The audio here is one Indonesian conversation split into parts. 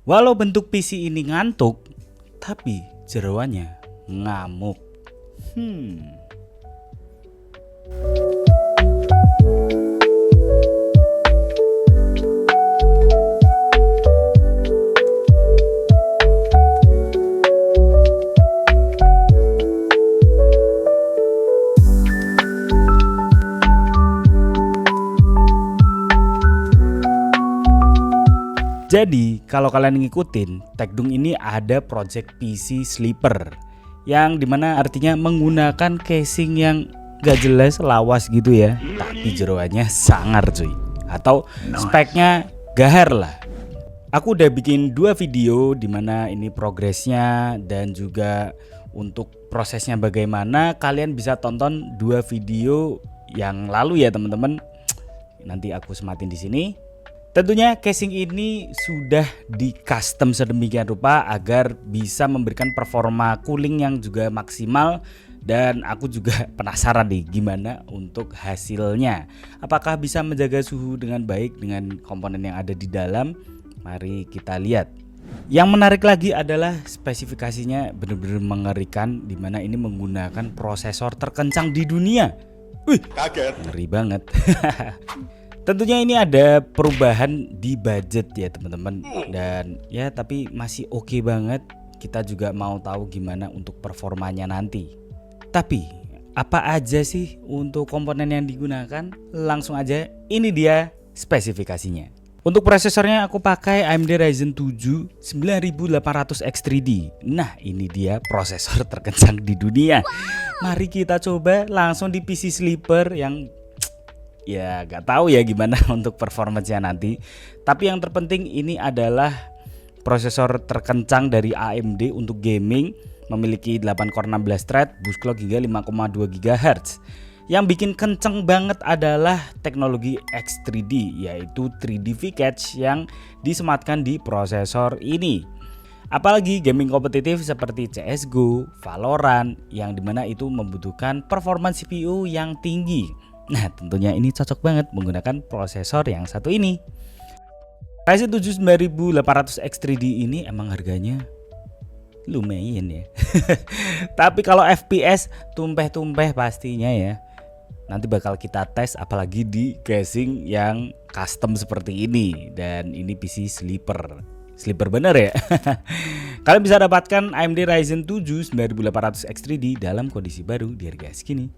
Walau bentuk PC ini ngantuk, tapi jeroannya ngamuk. Jadi kalau kalian ngikutin, Tekdung ini ada project PC Sleeper, yang dimana artinya menggunakan casing yang gak jelas, lawas gitu ya, tapi jeroannya sangar cuy, atau speknya gahar lah. Aku udah bikin 2 video dimana ini progresnya dan juga untuk prosesnya bagaimana. Kalian bisa tonton 2 video yang lalu ya teman-teman. Nanti aku sematin di sini. Tentunya casing ini sudah di custom sedemikian rupa agar bisa memberikan performa cooling yang juga maksimal, dan aku juga penasaran nih gimana untuk hasilnya. Apakah bisa menjaga suhu dengan baik dengan komponen yang ada di dalam? Mari kita lihat. Yang menarik lagi adalah spesifikasinya benar-benar mengerikan, dimana ini menggunakan prosesor terkencang di dunia. Wih, kaget. Ngeri banget. Tentunya ini ada perubahan di budget ya teman-teman, dan ya tapi masih oke banget. Kita juga mau tahu gimana untuk performanya nanti. Tapi apa aja sih untuk komponen yang digunakan? Langsung aja, ini dia spesifikasinya. Untuk prosesornya aku pakai AMD Ryzen 7 9800X3D. Nah ini dia prosesor terkencang di dunia. Mari kita coba langsung di PC Sleeper yang ya gak tahu ya gimana untuk performanya nanti. Tapi yang terpenting ini adalah prosesor terkencang dari AMD untuk gaming, memiliki 8 core 16 thread, boost clock hingga 5,2 GHz. Yang bikin kenceng banget adalah teknologi X3D, yaitu 3D V-Cache yang disematkan di prosesor ini. Apalagi gaming kompetitif seperti CSGO, Valorant, yang dimana itu membutuhkan performance CPU yang tinggi. Nah tentunya ini cocok banget menggunakan prosesor yang satu ini. Ryzen 7 9800X3D ini emang harganya lumayan ya. Tapi kalau FPS tumpeh-tumpeh pastinya ya. Nanti bakal kita tes apalagi di casing yang custom seperti ini. Dan ini PC Sleeper. Sleeper bener ya. Kalian bisa dapatkan AMD Ryzen 7 9800X3D dalam kondisi baru di harga segini.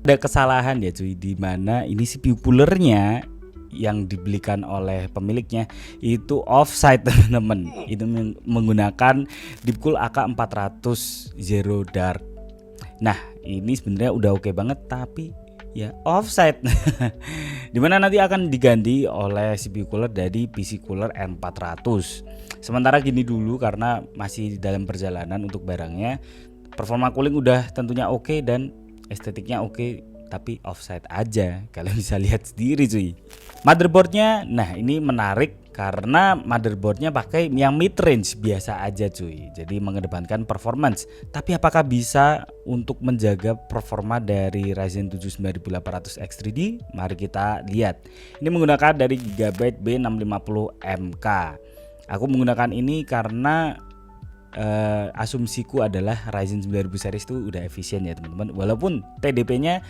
Ada kesalahan ya cuy, di mana ini CPU coolernya yang dibelikan oleh pemiliknya itu offside teman-teman. Itu menggunakan Deepcool AK400 Zero Dark. Nah ini sebenarnya udah oke banget, tapi ya offside. Dimana nanti akan diganti oleh CPU cooler dari PC Cooler N400. Sementara gini dulu karena masih dalam perjalanan untuk barangnya. Performa cooling udah tentunya oke dan estetiknya oke, tapi offside aja. Kalian bisa lihat sendiri cuy. Motherboardnya, nah ini menarik karena motherboardnya pakai yang mid range biasa aja cuy. Jadi mengedepankan performance. Tapi apakah bisa untuk menjaga performa dari Ryzen 7 9800X3D? Mari kita lihat. Ini menggunakan dari Gigabyte B650MK. Aku menggunakan ini karena asumsiku adalah Ryzen 9000 series itu udah efisien ya teman-teman. Walaupun TDP-nya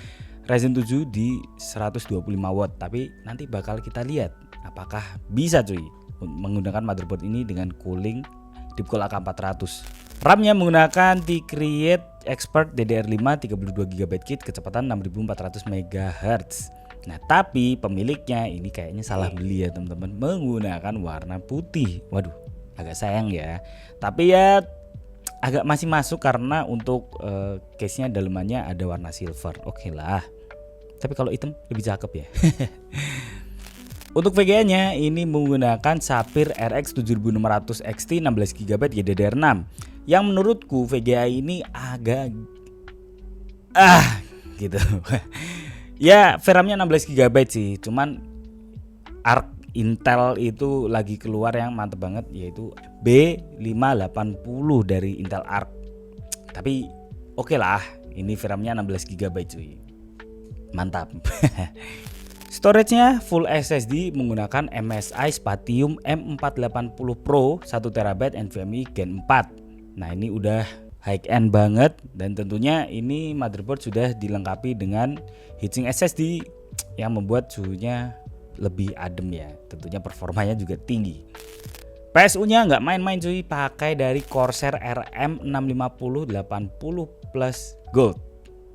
Ryzen 7 di 125 watt, tapi nanti bakal kita lihat apakah bisa cuy menggunakan motherboard ini dengan cooling Deepcool AK400. RAM-nya menggunakan T-Create Expert DDR5 32GB kit kecepatan 6400 MHz. Nah, tapi pemiliknya ini kayaknya salah beli ya teman-teman, menggunakan warna putih. Waduh, agak sayang ya. Tapi ya agak masih masuk karena untuk case-nya dalemannya ada warna silver. Oke lah. Tapi kalau hitam lebih cakep ya. Untuk VGA-nya ini menggunakan Sapphire RX 7600 XT 16GB GDDR6. Yang menurutku VGA ini agak gitu. Ya, VRAM-nya 16GB sih. Cuman Arc Intel itu lagi keluar yang mantep banget, yaitu B580 dari Intel Arc. Tapi oke lah, ini VRAM-nya 16GB cuy. Mantap. Storage-nya full SSD menggunakan MSI Spatium M480 Pro 1TB NVMe Gen 4. Nah, ini udah high end banget dan tentunya ini motherboard sudah dilengkapi dengan heatsink SSD yang membuat suhunya lebih adem ya. Tentunya performanya juga tinggi. PSU-nya nggak main-main cuy, pakai dari Corsair RM 650 80 Plus Gold.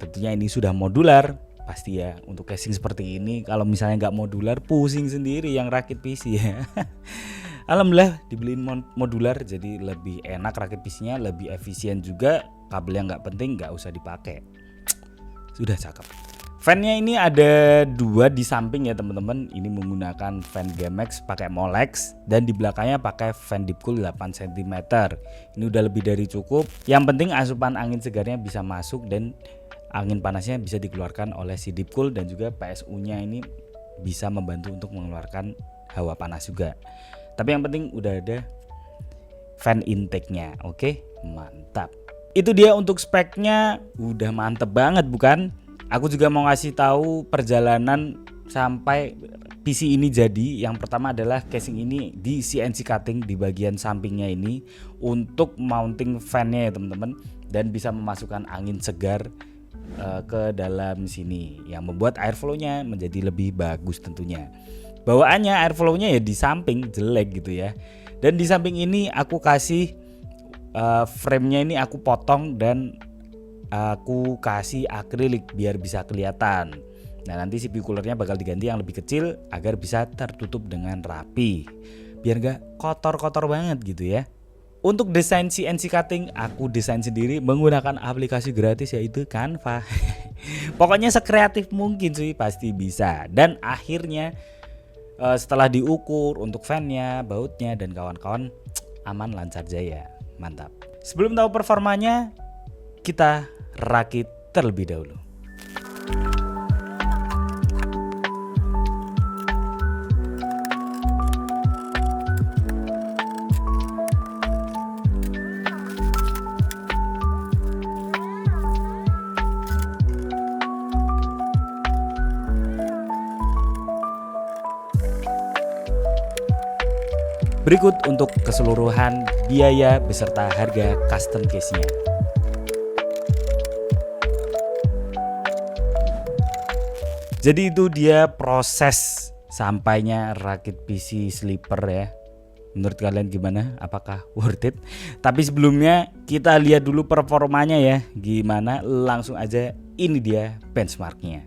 Tentunya ini sudah modular. Pasti ya, untuk casing seperti ini kalau misalnya nggak modular pusing sendiri yang rakit PC ya. Alhamdulillah dibeliin modular, jadi lebih enak rakit PC-nya, lebih efisien juga. Kabel yang nggak penting nggak usah dipakai. Sudah cakep. Fan-nya ini ada 2 di samping ya teman-teman. Ini menggunakan fan Gamex pakai Molex dan di belakangnya pakai fan Deepcool 8 cm. Ini udah lebih dari cukup. Yang penting asupan angin segarnya bisa masuk dan angin panasnya bisa dikeluarkan oleh si Deepcool, dan juga PSU-nya ini bisa membantu untuk mengeluarkan hawa panas juga. Tapi yang penting udah ada fan intake-nya. Oke, mantap. Itu dia untuk speknya, udah mantep banget bukan? Aku juga mau ngasih tahu perjalanan sampai PC ini jadi. Yang pertama adalah casing ini di CNC cutting di bagian sampingnya ini untuk mounting fan-nya ya teman-teman, dan bisa memasukkan angin segar ke dalam sini yang membuat airflow-nya menjadi lebih bagus tentunya. Bawaannya airflow-nya ya di samping jelek gitu ya. Dan di samping ini aku kasih frame-nya ini aku potong dan aku kasih akrilik biar bisa kelihatan. Nah, nanti CPU coolernya bakal diganti yang lebih kecil agar bisa tertutup dengan rapi. Biar gak kotor-kotor banget gitu ya. Untuk desain CNC cutting aku desain sendiri menggunakan aplikasi gratis yaitu Canva. Pokoknya sekreatif mungkin cuy, pasti bisa. Dan akhirnya setelah diukur untuk fan-nya, bautnya dan kawan-kawan aman lancar jaya. Mantap. Sebelum tahu performanya, kita rakit terlebih dahulu. Berikut untuk keseluruhan biaya beserta harga custom case-nya. Jadi itu dia proses sampainya rakit PC sleeper ya. Menurut kalian gimana? Apakah worth it? Tapi sebelumnya kita lihat dulu performanya ya. Gimana? Langsung aja, ini dia benchmarknya.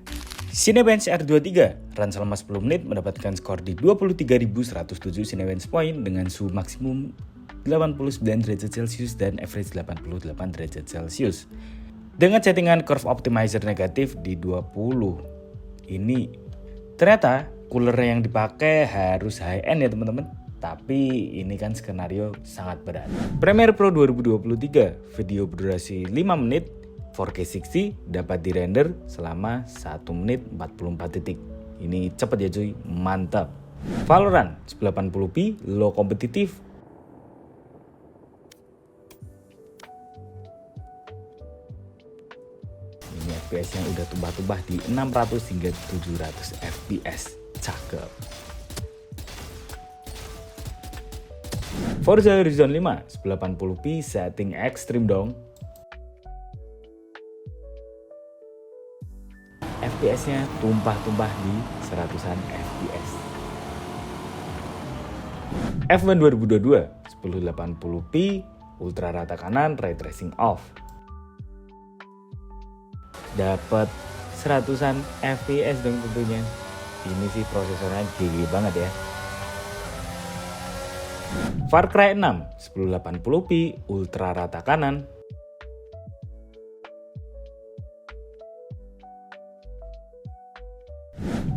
Cinebench R23 run selama 10 menit mendapatkan skor di 23.107 Cinebench point dengan suhu maksimum 89 derajat Celcius dan average 88 derajat Celcius. Dengan settingan curve optimizer negatif di 20. Ini ternyata cooler yang dipakai harus high end ya teman-teman. Tapi ini kan skenario sangat berat. Premiere Pro 2023 video berdurasi 5 menit 4K 60 dapat dirender selama 1 menit 44 detik. Ini cepet ya cuy, mantap. Valorant 1080p low kompetitif. Ini FPS yang udah tumbah-tumbah di 600 hingga 700 FPS. Cakep. Forza Horizon 5 1080p setting ekstrim dong. FPS-nya tumpah-tumpah di 100-an FPS. F1 2022 1080p ultra rata kanan ray tracing off. Dapat 100-an FPS dong tentunya. Ini sih prosesornya gede banget ya. Far Cry 6 1080p ultra rata kanan.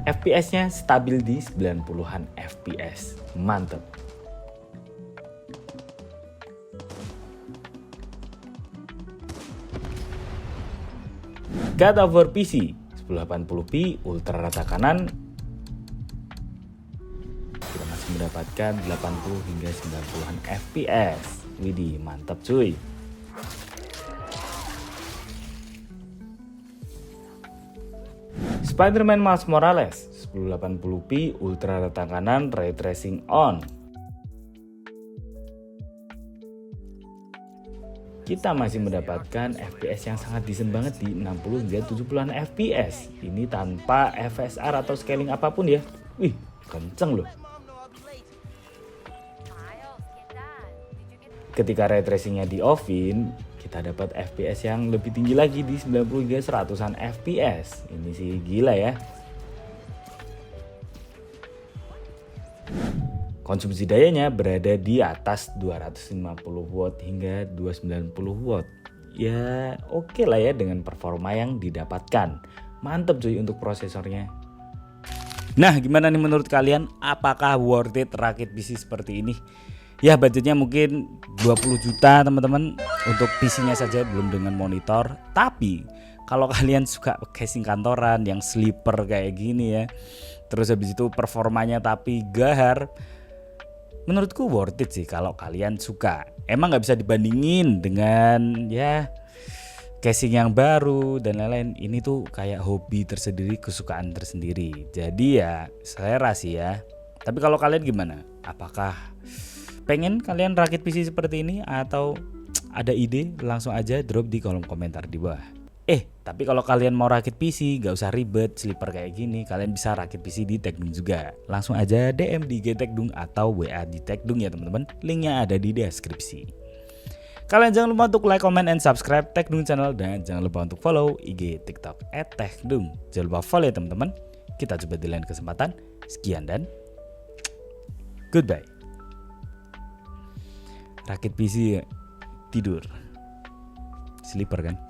FPS-nya stabil di 90-an FPS. Mantep. God of War PC 1080p ultra rata kanan. Kita masih mendapatkan 80 hingga 90-an FPS. Widih, mantap cuy. Spider-Man Miles Morales 1080p ultra rata kanan ray tracing on. Kita masih mendapatkan FPS yang sangat decent banget di 60 hingga 70-an FPS. Ini tanpa FSR atau scaling apapun ya. Wih, kenceng loh. Ketika ray tracingnya di offin, kita dapat FPS yang lebih tinggi lagi di 90 hingga 100-an FPS. Ini sih gila ya. Konsumsi dayanya berada di atas 250 watt hingga 290 watt. Ya oke lah ya dengan performa yang didapatkan. Mantep cuy untuk prosesornya. Nah gimana nih menurut kalian? Apakah worth it rakit PC seperti ini? Ya budgetnya mungkin 20 juta teman-teman untuk PC-nya saja, belum dengan monitor. Tapi kalau kalian suka casing kantoran yang sleeper kayak gini ya, terus habis itu performanya tapi gahar, menurutku worth it sih kalau kalian suka. Emang nggak bisa dibandingin dengan ya casing yang baru dan lain-lain. Ini tuh kayak hobi tersendiri, kesukaan tersendiri. Jadi ya selera sih ya. Tapi kalau kalian gimana? Apakah pengen kalian rakit PC seperti ini atau ada ide? Langsung aja drop di kolom komentar di bawah. Tapi kalau kalian mau rakit PC gak usah ribet sleeper kayak gini, kalian bisa rakit PC di Tekdung juga. Langsung aja DM di IG Tekdung atau WA di Tekdung ya teman-teman. Linknya ada di deskripsi. Kalian jangan lupa untuk like, comment, and subscribe Tekdung channel, dan jangan lupa untuk follow IG TikTok @tekdung. Jangan lupa follow ya teman-teman. Kita coba di lain kesempatan. Sekian dan goodbye. Rakit PC tidur sleeper kan.